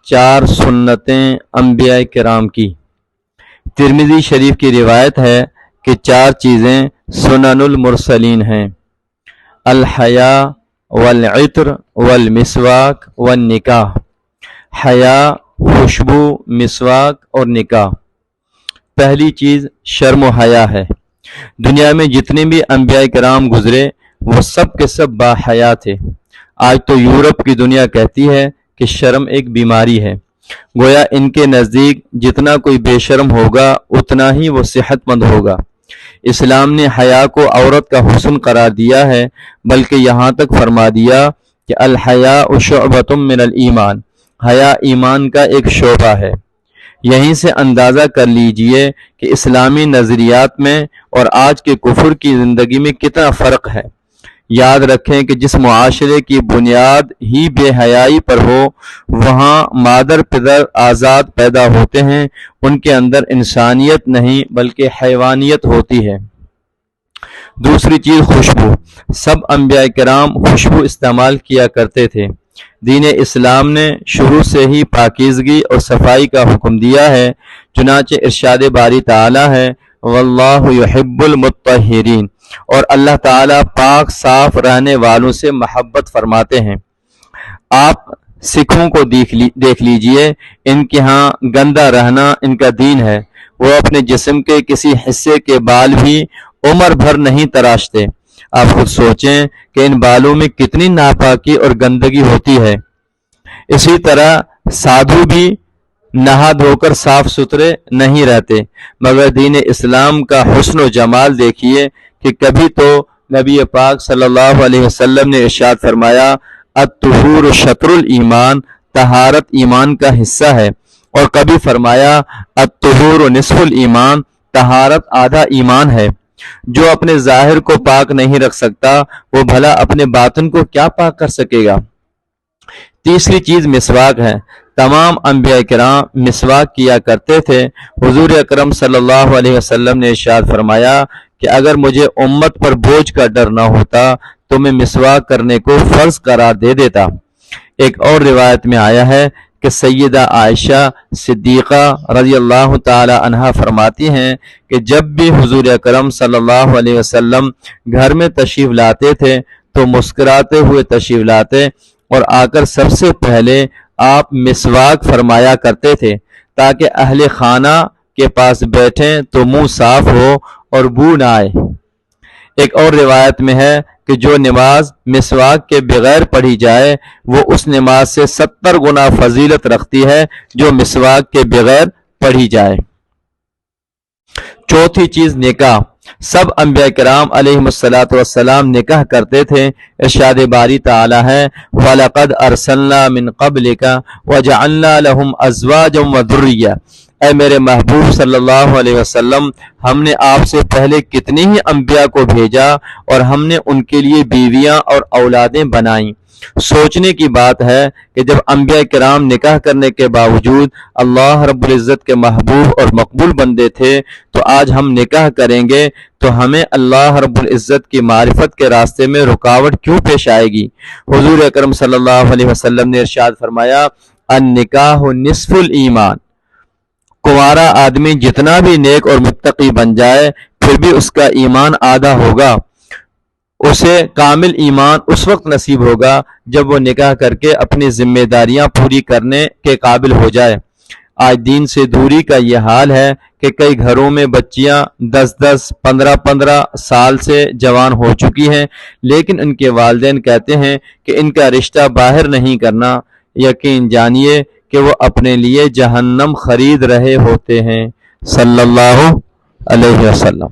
4 سنتیں انبیاء کرام کی۔ ترمذی شریف کی روایت ہے کہ 4 چیزیں سنن المرسلین ہیں: الحیا والعطر والمسواک والنکاح۔ حیا، خوشبو، مسواک اور نکاح۔ پہلی چیز شرم و حیا ہے۔ دنیا میں جتنے بھی انبیاء کرام گزرے وہ سب کے سب با حیا تھے۔ آج تو یورپ کی دنیا کہتی ہے کہ شرم ایک بیماری ہے، گویا ان کے نزدیک جتنا کوئی بے شرم ہوگا اتنا ہی وہ صحت مند ہوگا۔ اسلام نے حیا کو عورت کا حسن قرار دیا ہے، بلکہ یہاں تک فرما دیا کہ الحیاء شعبۃ من الایمان، حیا ایمان کا ایک شعبہ ہے۔ یہیں سے اندازہ کر لیجئے کہ اسلامی نظریات میں اور آج کے کفر کی زندگی میں کتنا فرق ہے۔ یاد رکھیں کہ جس معاشرے کی بنیاد ہی بے حیائی پر ہو، وہاں مادر پدر آزاد پیدا ہوتے ہیں، ان کے اندر انسانیت نہیں بلکہ حیوانیت ہوتی ہے۔ دوسری چیز خوشبو۔ سب انبیاء کرام خوشبو استعمال کیا کرتے تھے۔ دین اسلام نے شروع سے ہی پاکیزگی اور صفائی کا حکم دیا ہے، چنانچہ ارشاد باری تعالی ہے واللہ یحب المطہرین، اور اللہ تعالیٰ پاک صاف رہنے والوں سے محبت فرماتے ہیں۔ آپ سکھوں کو دیکھ لیجئے، ان کے ہاں گندہ رہنا ان کا دین ہے۔ وہ اپنے جسم کے کسی حصے کے بال بھی عمر بھر نہیں تراشتے۔ آپ خود سوچیں کہ ان بالوں میں کتنی ناپاکی اور گندگی ہوتی ہے۔ اسی طرح سادھو بھی نہا دھو کر صاف ستھرے نہیں رہتے، مگر دین اسلام کا حسن و جمال دیکھیے کہ کبھی تو نبی پاک صلی اللہ علیہ وسلم نے ارشاد فرمایا الطہور شطر الایمان، طہارت ایمان کا حصہ ہے، اور کبھی فرمایا الطہور نصف الایمان، طہارت آدھا ایمان ہے۔ جو اپنے ظاہر کو پاک نہیں رکھ سکتا وہ بھلا اپنے باطن کو کیا پاک کر سکے گا۔ تیسری چیز مسواک ہے۔ تمام انبیاء کرام مسواک کیا کرتے تھے۔ حضور اکرم صلی اللہ علیہ وسلم نے ارشاد فرمایا کہ اگر مجھے امت پر بوجھ کا ڈر نہ ہوتا تو میں مسواک کرنے کو فرض قرار دے دیتا۔ ایک اور روایت میں آیا ہے کہ سیدہ عائشہ صدیقہ رضی اللہ تعالی عنہا فرماتی ہیں کہ جب بھی حضور اکرم صلی اللہ علیہ وسلم گھر میں تشریف لاتے تھے تو مسکراتے ہوئے تشریف لاتے اور آ کر سب سے پہلے آپ مسواک فرمایا کرتے تھے تاکہ اہل خانہ کے پاس بیٹھیں تو منہ صاف ہو اور بو نہ آئے۔ ایک اور روایت میں ہے کہ جو نماز مسواک کے بغیر پڑھی جائے وہ اس نماز سے 70 گنا فضیلت رکھتی ہے جو مسواک کے بغیر پڑھی جائے۔ چوتھی چیز نکاح۔ سب انبیاء کرام علیہم الصلاۃ والسلام نکاح کرتے تھے۔ ارشاد باری تعالی ہے وَلَقَدْ أَرْسَلْنَا مِن قَبْلِكَ وَجَعَلْنَا لَهُمْ أَزْوَاجًا وَذُرِّيَّةً، اے میرے محبوب صلی اللہ علیہ وسلم، ہم نے آپ سے پہلے کتنی ہی انبیاء کو بھیجا اور ہم نے ان کے لیے بیویاں اور اولادیں بنائیں۔ سوچنے کی بات ہے کہ جب انبیاء کرام نکاح کرنے کے باوجود اللہ رب العزت کے محبوب اور مقبول بندے تھے، تو آج ہم نکاح کریں گے تو ہمیں اللہ رب العزت کی معرفت کے راستے میں رکاوٹ کیوں پیش آئے گی؟ حضور اکرم صلی اللہ علیہ وسلم نے ارشاد فرمایا النکاح نصف الایمان، کنوارا آدمی جتنا بھی نیک اور متقی بن جائے پھر بھی اس کا ایمان آدھا ہوگا۔ اسے کامل ایمان اس وقت نصیب ہوگا جب وہ نکاح کر کے اپنی ذمہ داریاں پوری کرنے کے قابل ہو جائے۔ آج دین سے دوری کا یہ حال ہے کہ کئی گھروں میں بچیاں 10 15 سال سے جوان ہو چکی ہیں، لیکن ان کے والدین کہتے ہیں کہ ان کا رشتہ باہر نہیں کرنا۔ یقین جانیے کہ وہ اپنے لیے جہنم خرید رہے ہوتے ہیں۔ صلی اللہ علیہ وسلم۔